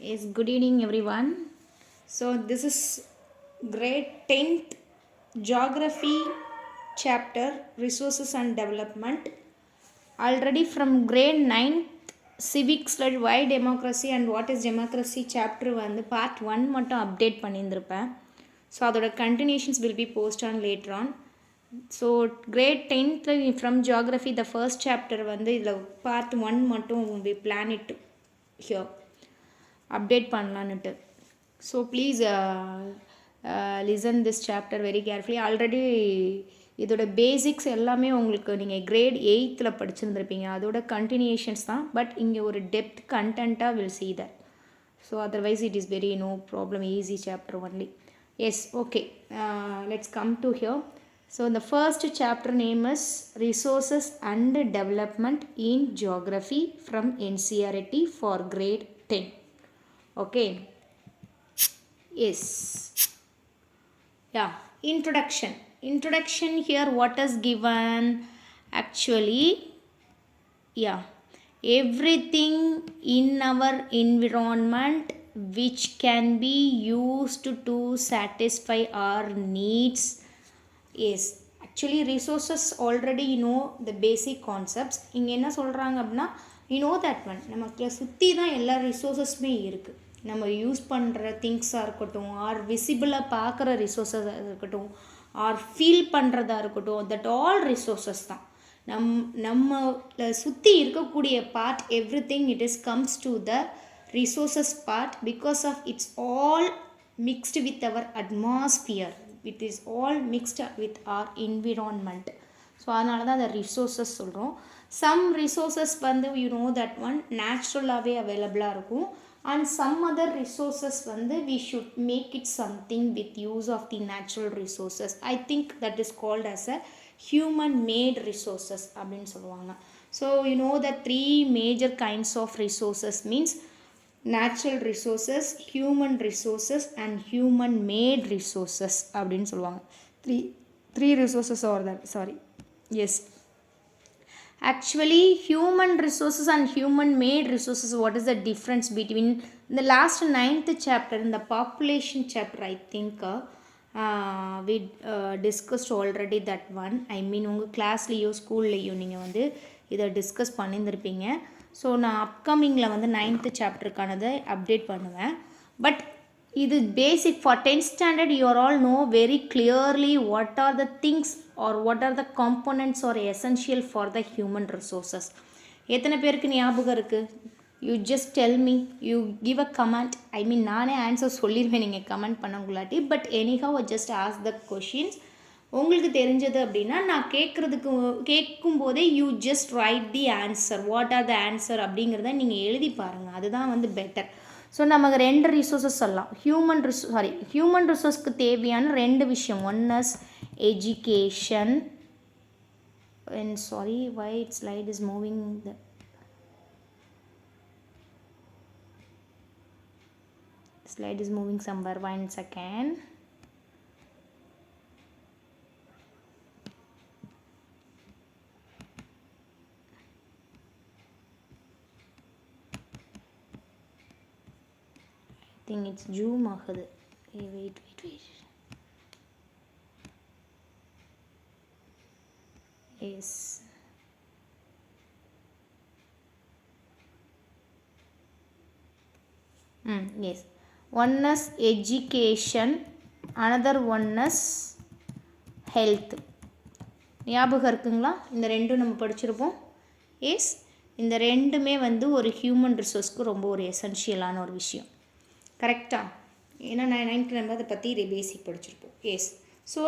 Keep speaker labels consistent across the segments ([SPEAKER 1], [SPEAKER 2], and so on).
[SPEAKER 1] Yes, good evening everyone. So this is grade 10th geography chapter resources and development. Already from grade 9th civics why democracy and what is democracy chapter வந்து part 1 மட்டும் update பண்ணியிருந்திருப்பேன். So அதோட continuations will be posted on later on. So grade 10th from geography the first chapter வந்து இதில் part 1 மட்டும் we plan it here. Update பண்ணலான்னுட்டு. So please listen this chapter very carefully. Already இதோட basics எல்லாமே உங்களுக்கு நீங்கள் great 8th படிச்சிருந்துருப்பீங்க, அதோட continuations தான். பட் இங்கே ஒரு டெப்த் கண்டென்ட்டாக will see that. So otherwise it is very no problem, easy chapter only. Yes, okay, let's come to here. So இந்த first chapter name is resources and development in geography from NCERT for grade 10. Okay, yes, yeah, introduction here what is given actually, yeah, everything in our environment which can be used to satisfy our needs. Yes, actually resources already you know the basic concepts. இங்க என்ன சொல்றாங்க அப்படின்னா, you know that one, நமக்கு சுற்றி தான் எல்லா ரிசோர்ஸஸுமே இருக்குது. நம்ம யூஸ் பண்ணுற திங்ஸாக இருக்கட்டும், ஆர் விசிபிளாக பார்க்குற ரிசோர்ஸஸாக இருக்கட்டும், ஆர் ஃபீல் பண்ணுறதா இருக்கட்டும், தட் ஆல் ரிசோர்ஸஸ் தான். நம்ம சுற்றி இருக்கக்கூடிய part everything it is comes to the resources part because of its all mixed with our atmosphere, it is all mixed with our environment. So அதனால தான் அதை resources சொல்கிறோம். சம் ரிசோர்ஸஸ் வந்து you know that one நேச்சுரலாகவே அவைலபிளாக இருக்கும். And some other resources வந்து we should make it something with use of the natural resources. I think that is called as a human made resources அப்படின்னு சொல்லுவாங்க. So you know that three major kinds of resources means natural resources, human resources and human made resources அப்படின்னு சொல்லுவாங்க. Three resources are there, sorry. Yes, actually human resources and human made resources, what is the difference between the last 9th chapter in the population chapter? I think we discussed already that one. I mean உங்கள் கிளாஸ்லேயோ ஸ்கூல்லையோ நீங்கள் வந்து இதை discuss பண்ணியிருந்திருப்பீங்க. So நான் அப்கமிங்கில் வந்து 9th சாப்டருக்கானதை update பண்ணுவேன். But இது basic for 10th standard you are all know very clearly what are the things are what are the components are essential for the human resources. எத்தனை பேருக்கு ஞாபகம் இருக்குது? You just tell me, you give a comment. I mean நானே answer சொல்லிடுவேன் நீங்கள் comment பண்ணவங்களாட்டி. But anyhow just ask the questions. உங்களுக்கு தெரிஞ்சது அப்படின்னா நான் கேட்கும்போதே you just write the answer, what are the answer அப்படிங்கிறத நீங்கள் எழுதி பாருங்கள், அதுதான் வந்து பெட்டர். ஸோ நமக்கு 2 ரிசோர்ஸஸ் சொல்லலாம். ஹியூமன் ரிசோர்ஸ்க்கு தேவையான 2 விஷயம். One is education, and sorry why its slide is moving, the slide is moving somewhere, 1 second. I think it's zoom ஆகுது. wait yes, yes, one is education, another one is health. ஞாபகம் இருக்குங்களா? இந்த ரெண்டும் நம்ம படிச்சிருப்போம். S, இந்த ரெண்டுமே வந்து ஒரு ஹியூமன் ரிசோர்ஸ்க்கு ரொம்ப ஒரு எசென்ஷியலான ஒரு விஷயம். கரெக்டாக? ஏன்னா 9th நம்ம அதை பற்றி பேசிக் படிச்சிருப்போம். Yes, so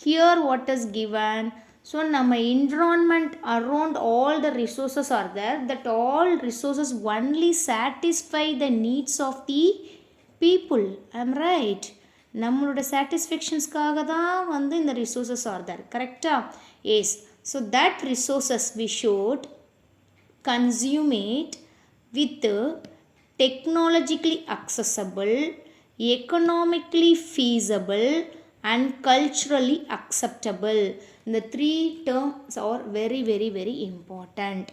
[SPEAKER 1] here what is given. So நம்ம environment around all the resources are there, that all resources only satisfy the needs of the people. I'm right? நம்மளோட சாட்டிஸ்ஃபேக்ஷன்ஸ்க்காக தான் வந்து இந்த ரிசோர்ஸஸ் ஆர் தேர். கரெக்டாக? Yes, so that resources we should consume it with technologically accessible, economically feasible and culturally acceptable. இந்த 3 terms are very very very important.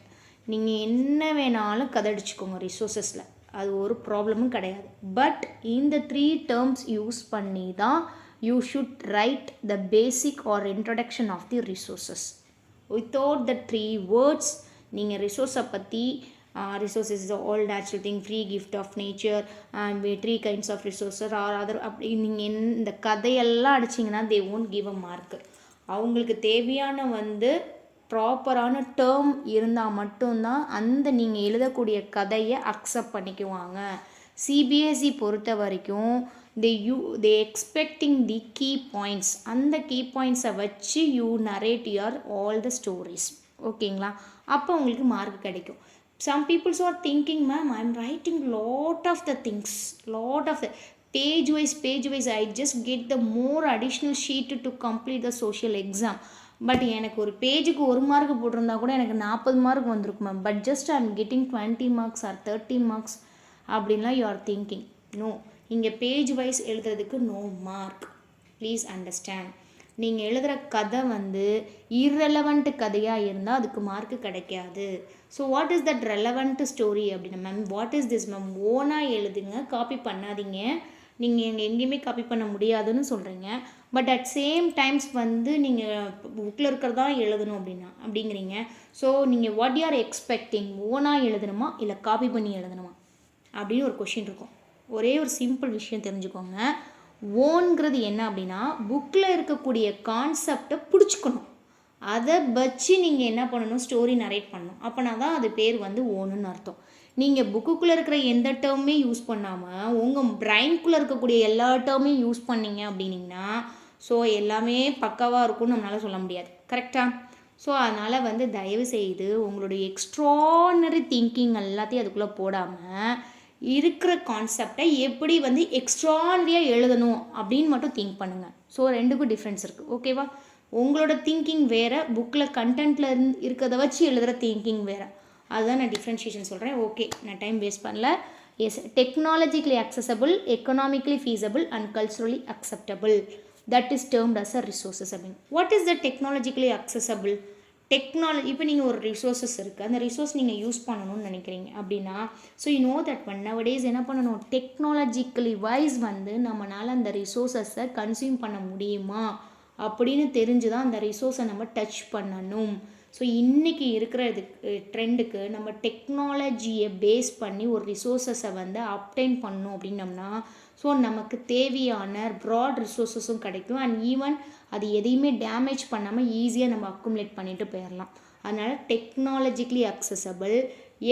[SPEAKER 1] நீங்கள் என்ன வேணாலும் கதடிச்சுக்கோங்க ரிசோர்ஸஸில். அது ஒரு ப்ராப்ளமும் கிடையாது. பட் இந்த 3 டேர்ம்ஸ் யூஸ் பண்ணி தான் you should write the basic or introduction of the resources. Without the 3 words நீங்கள் ரிசோர்ஸை பற்றி resources is all natural thing, free gift of nature and 3 kinds of resources or other அப்படி நீங்கள் இந்த கதையெல்லாம் அடிச்சிங்கன்னா they won't give a mark. அவங்களுக்கு தேவையான வந்து ப்ராப்பரான டேர்ம் இருந்தால் மட்டும்தான் அந்த நீங்கள் எழுதக்கூடிய கதையை அக்செப்ட் பண்ணிக்குவாங்க. சிபிஎஸ்சி பொறுத்த வரைக்கும் they expecting the key points. அந்த key pointsஸை வச்சு you narrate your all the stories. ஓகேங்களா? அப்போ உங்களுக்கு மார்க் கிடைக்கும். Some people are thinking, ma'am, I'm writing lot of the things, lot of the page wise I just get the more additional sheet to complete the social exam. But எனக்கு ஒரு பேஜுக்கு 1 mark போட்டிருந்தா கூட எனக்கு 40 mark வந்திருக்கும் ma'am. But just I am getting 20 marks or 30 marks அப்படின்லாம் you are thinking. No, இங்கே page wise எழுதுறதுக்கு நோ மார்க். Please understand. நீங்கள் எழுதுகிற கதை வந்து இர்ரெலவெண்ட் கதையாக இருந்தால் அதுக்கு மார்க்கு கிடைக்காது. So what is that relevant story அப்படின்னா ma'am, what is this ma'am, ஓனாக எழுதுங்க, காப்பி பண்ணாதீங்க. நீங்கள் எங்கேயுமே காப்பி பண்ண முடியாதுன்னு சொல்கிறீங்க. பட் அட் சேம் டைம்ஸ் வந்து நீங்கள் புக்கில் இருக்கிறதா எழுதணும் அப்படிங்கிறீங்க. ஸோ நீங்கள் வாட் யூ ஆர் எக்ஸ்பெக்டிங், ஓனாக எழுதணுமா இல்லை காப்பி பண்ணி எழுதணுமா அப்படின்னு ஒரு கொஷின் இருக்கும். ஒரே ஒரு சிம்பிள் விஷயம் தெரிஞ்சுக்கோங்க. ஓன்கிறது என்ன அப்படின்னா புக்கில் இருக்கக்கூடிய கான்செப்டை பிடிச்சிக்கணும், அதை வச்சு நீங்கள் என்ன பண்ணணும், ஸ்டோரி நரேட் பண்ணணும். அப்போனா தான் அது பேர் வந்து ஓனுன்னு அர்த்தம். நீங்கள் புக்குக்குள்ளே இருக்கிற எந்த டேர்மே யூஸ் பண்ணாமல் உங்கள் பிரைன்குள்ளே இருக்கக்கூடிய எல்லா டேர்மே யூஸ் பண்ணிங்க அப்படின்னிங்கன்னா ஸோ எல்லாமே பக்காவாக இருக்கும்னு நம்மளால் சொல்ல முடியாது. கரெக்டாக? ஸோ அதனால் வந்து தயவு செய்து உங்களுடைய எக்ஸ்ட்ரானரி திங்கிங் எல்லாத்தையும் அதுக்குள்ளே போடாமல் இருக்கிற கான்செப்டை எப்படி வந்து எக்ஸ்ட்ரானரியாக எழுதணும் அப்படின்னு மட்டும் திங்க் பண்ணுங்கள். ஸோ ரெண்டுக்கும் டிஃப்ரென்ஸ் இருக்குது. ஓகேவா? உங்களோட திங்கிங் வேறு, புக்கில் கண்டென்ட்டில் இருக்கிறத வச்சு எழுதுகிற திங்கிங் வேறு. அதுதான் நான் டிஃப்ரென்ஷியேஷன் சொல்கிறேன். ஓகே, நான் டைம் வேஸ்ட் பண்ணல. Yes, technologically accessible, economically feasible and culturally acceptable, that is termed as a resources அப்படின்னு. What is the technologically accessible? Technology, இப்போ நீங்கள் ஒரு ரிசோர்ஸஸ் இருக்குது, அந்த ரிசோர்ஸ் நீங்கள் யூஸ் பண்ணணும்னு நினைக்கிறீங்க அப்படின்னா so you know that one nowadays என்ன பண்ணணும், டெக்னாலஜிக்கலி வைஸ் வந்து நம்மளால் அந்த ரிசோர்ஸஸை கன்சியூம் பண்ண முடியுமா அப்படின்னு தெரிஞ்சு தான் அந்த ரிசோர்ஸை நம்ம டச் பண்ணணும். ஸோ இன்றைக்கி இருக்கிற ட்ரெண்டுக்கு நம்ம டெக்னாலஜியை பேஸ் பண்ணி ஒரு ரிசோர்ஸஸை வந்து அப்டைன் பண்ணணும் அப்படின்னம்னா ஸோ நமக்கு தேவையான ப்ராட் ரிசோர்ஸஸும் கிடைக்கும். அண்ட் ஈவன் அது எதையுமே டேமேஜ் பண்ணாமல் ஈஸியாக நம்ம அக்குமுலேட் பண்ணிட்டு போயிடலாம். அதனால் டெக்னாலஜிக்கலி அக்சசபிள்,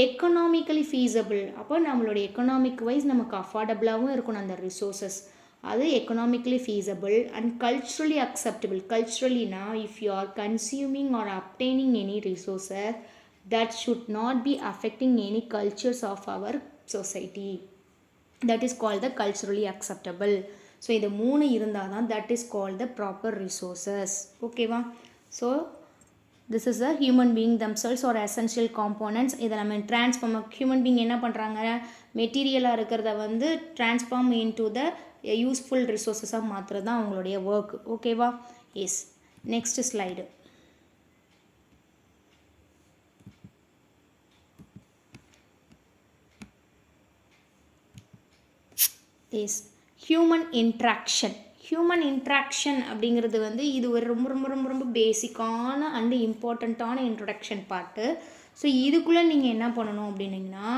[SPEAKER 1] எக்கனாமிக்கலி ஃபீஸபிள், அப்போ நம்மளுடைய எக்கனாமிக் வைஸ் நமக்கு அஃபோர்டபுளாகவும் இருக்கணும் அந்த ரிசோர்ஸஸ், அது economically feasible. And culturally acceptable. கல்ச்சுரலினா if you are consuming or obtaining any resources that should not be affecting any cultures of our society, that is called the culturally acceptable. So இது 3 இருந்தால் தான் that is called the proper resources. ஓகேவா? So this is a human being themselves or essential components. இதை நம்ம transform, human being என்ன பண்ணுறாங்க, மெட்டீரியலாக இருக்கிறத வந்து ட்ரான்ஸ்ஃபார்ம் இன்டு த யூஸ்ஃபுல் ரிசோர்ஸஸாக மாற்றுறது தான் அவங்களுடைய ஒர்க். ஓகேவா? Yes. Next slide. Is human interaction. Human interaction அப்படிங்கிறது வந்து இது ஒரு ரொம்ப ரொம்ப ரொம்ப ரொம்ப பேசிக்கான அண்ட் இம்பார்ட்டண்ட்டான இன்ட்ரொடக்ஷன் பார்ட்டு. ஸோ இதுக்குள்ளே நீங்கள் என்ன பண்ணணும் அப்படின்னிங்கன்னா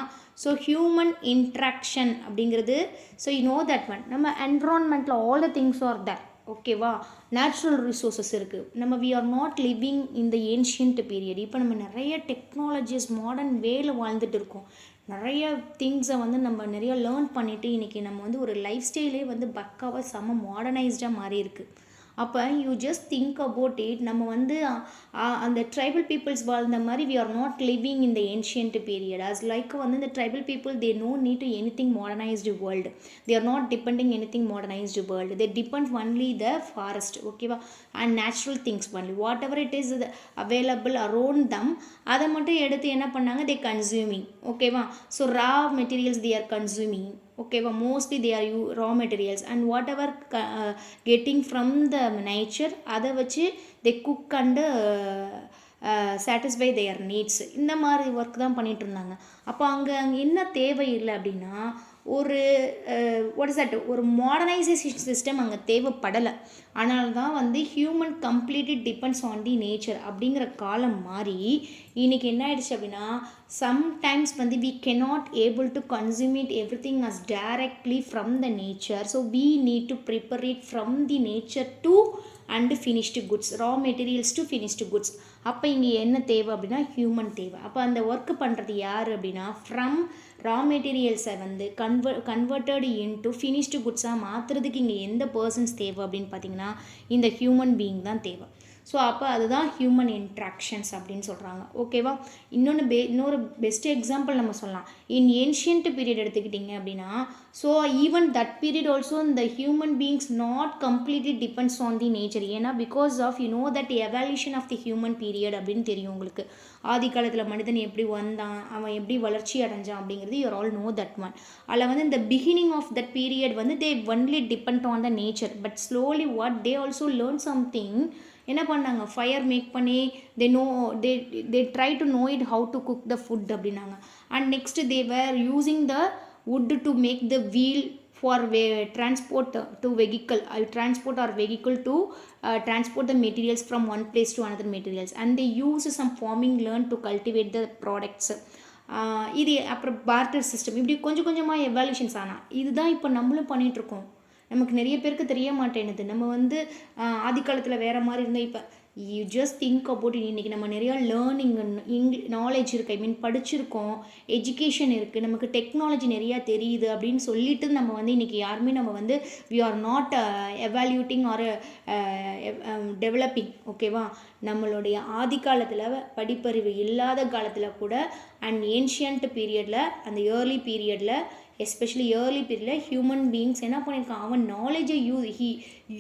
[SPEAKER 1] ஸோ ஹியூமன் இன்ட்ராக்ஷன் அப்படிங்கிறது so you know that one நம்ம என்விரான்மெண்ட்டில் all the things are that. ஓகேவா? நேச்சுரல் ரிசோர்ஸஸ் இருக்குது. நம்ம we are not living in the ancient period. இப்போ நம்ம நிறைய டெக்னாலஜிஸ் மாடர்ன் வேல வாழ்ந்துட்டு இருக்கோம். நிறைய திங்ஸை வந்து நம்ம நிறைய லேர்ன் பண்ணிவிட்டு இன்றைக்கி நம்ம வந்து ஒரு லைஃப் ஸ்டைலே வந்து பக்காவாக செம்ம மாடர்னைஸ்டாக மாறி இருக்குது. அப்போ you just think about it. நம்ம வந்து அந்த ட்ரைபல் பீப்புள்ஸ் வாழ்ந்த மாதிரி we are not living in the ancient period. As like வந்து இந்த tribal people they no need to any thing modernised world. They are not depending any thing modernised world. They depend only the forest. ஓகேவா? And natural things only. What ever it is available around them அதை மட்டும் எடுத்து என்ன பண்ணாங்க, they consuming. ஓகேவா? So raw materials they are consuming. ஓகேவா? Mostly they are raw materials and what ever getting from the nature அதை வச்சு they cook and satisfy their needs, இந்த மாதிரி ஒர்க் தான் பண்ணிகிட்டு இருந்தாங்க. அப்போ அங்கே என்ன தேவை இல்லை அப்படின்னா ஒரு வாட் இஸ் தட், ஒரு மாடர்னைசேஷன் சிஸ்டம் அங்கே தேவைப்படலை. அதனால தான் வந்து human completely depends on the nature அப்படிங்கிற காலம் மாறி இன்றைக்கி என்ன ஆயிடுச்சு அப்படின்னா சம்டைம்ஸ் வந்து we cannot able to consume it everything as directly from the nature, so we need to prepare it from the nature to and finished goods, raw materials to finished goods. அப்போ இங்கே என்ன தேவை அப்படின்னா human தேவை. அப்போ அந்த work பண்ணுறது யார் அப்படின்னா ஃப்ரம் ரா மெட்டீரியல்ஸை வந்து கன்வெர்ட்டட் இன்டு ஃபினிஷ்டு குட்ஸாக மாற்றுறதுக்கு இங்கே எந்த பர்சன்ஸ் தேவை அப்படின்னு பார்த்தீங்கன்னா இந்த ஹியூமன் பீயிங் தான் தேவை. ஸோ அப்போ அதுதான் ஹியூமன் இன்ட்ராக்ஷன்ஸ் அப்படின்னு சொல்கிறாங்க. ஓகேவா? இன்னொரு பெஸ்ட் எக்ஸாம்பிள் நம்ம சொல்லலாம். இன் ஏன்ஷியன்ட் பீரியட் எடுத்துக்கிட்டிங்க அப்படின்னா so even that period also இந்த human beings not completely depends on the nature. ஏன்னா because of you know that evolution of the human period அப்படின்னு தெரியும் உங்களுக்கு. ஆதி காலத்தில் மனிதன் எப்படி வந்தான், அவன் எப்படி வளர்ச்சி அடைஞ்சான் அப்படிங்கிறது you all know that one. அதில் வந்து இந்த பிகினிங் ஆஃப் தட் பீரியட் வந்து they only depend on the nature. But slowly what they also learn something. என்ன பண்ணாங்க, ஃபயர் மேக் பண்ணி they try to know it how to cook the food அப்படின்னாங்க. And next they were using the wood to make the wheel for transport to vehicle, transport or vehicle to transport the materials from one place to another materials, and they use some farming learn to cultivate the products. இது அப்புறம் barter system, இப்படி கொஞ்சம் கொஞ்சமாக எவால்யூஷன்ஸ் ஆனால் இதுதான் இப்போ நம்மளும் பண்ணிகிட்ருக்கோம். நமக்கு நிறைய பேருக்கு தெரிய மாட்டேங்குது. நம்ம வந்து ஆதி காலத்தில் வேறு மாதிரி இருந்தால் இப்போ you just think about it. இன்றைக்கி நம்ம நிறையா லேர்னிங் நாலேஜ் இருக்குது, ஐ மீன் படிச்சிருக்கோம், எஜுகேஷன் இருக்குது, நமக்கு டெக்னாலஜி நிறையா தெரியுது அப்படின்னு சொல்லிட்டு நம்ம வந்து இன்றைக்கி யாருமே நம்ம வந்து we are not evaluating or developing. ஓகேவா? நம்மளுடைய ஆதி காலத்தில் படிப்பறிவு இல்லாத காலத்தில் கூட அண்ட் ஏன்ஷியன்ட் பீரியடில் அந்த ஏர்லி பீரியடில் எஸ்பெஷலி ஏர்லி பீரியடில் ஹியூமன் பீயிங்ஸ் என்ன பண்ணியிருக்கான், அவன் நாலேஜை he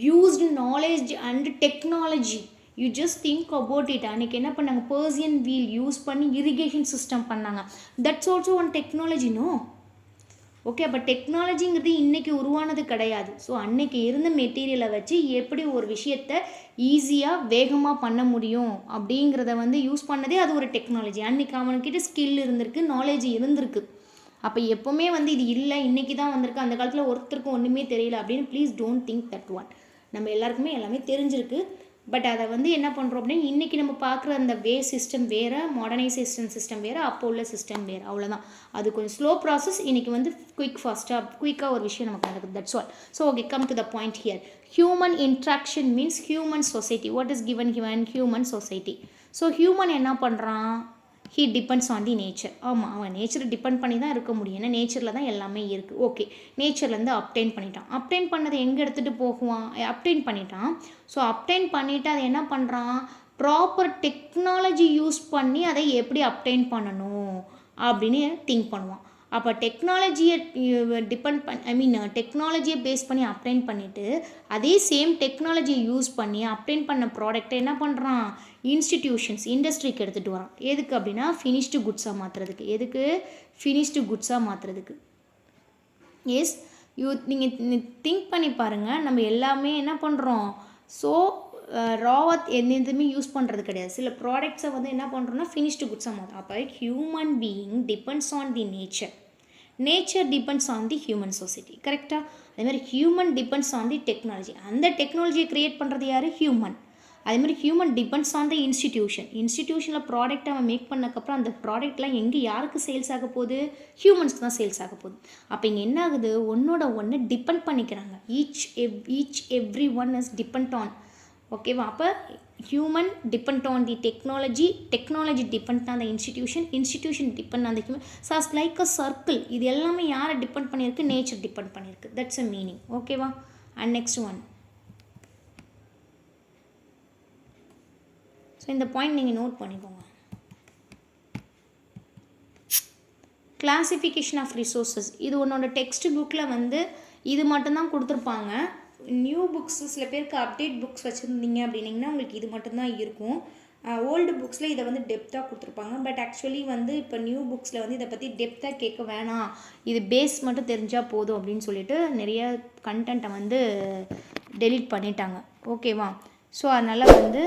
[SPEAKER 1] used knowledge and technology. You just think about it. அன்றைக்கி என்ன பண்ணாங்க, பர்சியன் வீல் யூஸ் பண்ணி இரிகேஷன் சிஸ்டம் பண்ணாங்க. That's also one technology. No okay. அப்போ டெக்னாலஜிங்கிறது இன்றைக்கி உருவானது கிடையாது. ஸோ அன்றைக்கி இருந்த மெட்டீரியலை வச்சு எப்படி ஒரு விஷயத்தை ஈஸியாக வேகமாக பண்ண முடியும் அப்படிங்கிறத வந்து யூஸ் பண்ணதே அது ஒரு டெக்னாலஜி. அன்றைக்கி அவனுக்கிட்ட ஸ்கில் இருந்திருக்கு, நாலேஜ் இருந்திருக்கு. அப்போ எப்போவுமே வந்து இது இல்லை இன்றைக்கி தான் வந்திருக்கு, அந்த காலத்தில் ஒருத்தருக்கும் ஒன்றுமே தெரியல அப்படின்னு please don't think that one. நம்ம எல்லாருக்குமே எல்லாமே தெரிஞ்சிருக்கு. பட் அதை வந்து என்ன பண்ணுறோம் அப்படின்னா இன்றைக்கி நம்ம பார்க்குற அந்த சிஸ்டம் வேறு, மாடர்னைசேஷன் சிஸ்டம் வேறு, அப்போ உள்ள சிஸ்டம் வேறு. அவ்வளோதான். அது கொஞ்சம் ஸ்லோ ப்ராசஸ். இன்றைக்கி வந்து குயிக்காக ஒரு விஷயம் நமக்கு நடக்குது. That's all. So okay, come to the point here. Human interaction means human society. What is given human society? So human என்ன பண்ணுறான், he depends on the nature. ஆமாம், அவன் நேச்சரை டிபெண்ட் பண்ணி தான் இருக்க முடியும். ஏன்னா நேச்சரில் தான் எல்லாமே இருக்குது. ஓகே, நேச்சர்லேருந்து அப்டைன் பண்ணிட்டான். அப்டைன் பண்ணதை எங்கே எடுத்துகிட்டு போகுவான், அப்டைன் பண்ணிட்டான். ஸோ அப்டைன் பண்ணிவிட்டு அதை என்ன பண்ணுறான், ப்ராப்பர் டெக்னாலஜி யூஸ் பண்ணி அதை எப்படி அப்டைன் பண்ணணும் அப்படின்னு திங்க் பண்ணுவான். அப்போ டெக்னாலஜியை டெக்னாலஜியை பேஸ் பண்ணி அப்டைன் பண்ணிவிட்டு அதே சேம் டெக்னாலஜியை யூஸ் பண்ணி அப்டைன் பண்ண ப்ராடக்டை என்ன பண்ணுறான், இன்ஸ்டிடியூஷன்ஸ் இண்டஸ்ட்ரிக்கு எடுத்துகிட்டு வரான். எதுக்கு அப்படின்னா ஃபினிஷ்டு குட்ஸாக மாற்றுறதுக்கு. எதுக்கு? ஃபினிஷ்டு குட்ஸாக மாற்றுறதுக்கு. எஸ், நீங்கள் திங்க் பண்ணி பாருங்கள். நம்ம எல்லாமே என்ன பண்ணுறோம், ஸோ ராவாக எதுவுமே யூஸ் பண்ணுறது கிடையாது. சில ப்ராடக்ட்ஸை வந்து என்ன பண்ணுறோன்னா ஃபினிஷ்டு குட்ஸாக மாற்றுறோம். அப்போ human being depends on the nature, nature depends on the human society. கரெக்டாக? அதேமாதிரி human depends on the technology. அந்த டெக்னாலஜியை க்ரியேட் பண்ணுறது யார், ஹியூமன். அதேமாதிரி ஹியூமன் டிபெண்ட்ஸ் ஆன் த இன்ஸ்டிடியூஷனில் ப்ராடக்ட் அவன் மேக் பண்ணக்கப்புறம் அந்த ப்ராடக்ட்லாம் எங்கே யாருக்கு சேல்ஸ் ஆக போகுது, ஹியூமன்ஸ்க்கு தான் சேல்ஸ் ஆக போகுது. அப்போ இங்கே என்ன ஆகுது, ஒன்னோட ஒன்று டிபெண்ட் பண்ணிக்கிறாங்க. Each every one is depend on. ஓகேவா? அப்போ human depend on the technology depend on the institution depend on the human. Such like a circle. இது எல்லாமே யாரை டிபெண்ட் பண்ணியிருக்கு, நேச்சர் டிபெண்ட் பண்ணியிருக்கு. That's a meaning. ஓகேவா? And next one. ஸோ இந்த point நீங்கள் நோட் பண்ணிக்கோங்க. Classification of resources. இது உன்னோட டெக்ஸ்ட் புக்கில் வந்து இது மட்டும்தான் கொடுத்துருப்பாங்க. நியூ புக்ஸ் சில பேருக்கு அப்டேட் புக்ஸ் வச்சுருந்தீங்க அப்படின்னிங்கன்னா உங்களுக்கு இது மட்டும்தான் இருக்கும். ஓல்டு புக்ஸில் இதை வந்து டெப்த்தாக கொடுத்துருப்பாங்க. பட் ஆக்சுவலி வந்து இப்போ நியூ புக்ஸில் வந்து இதை பற்றி டெப்த்தாக கேட்க வேணாம், இது பேஸ் மட்டும் தெரிஞ்சால் போதும் அப்படின்னு சொல்லிட்டு நிறைய கண்டென்ட்டை வந்து டெலீட் பண்ணிட்டாங்க. ஓகேவா? ஸோ அதனால் வந்து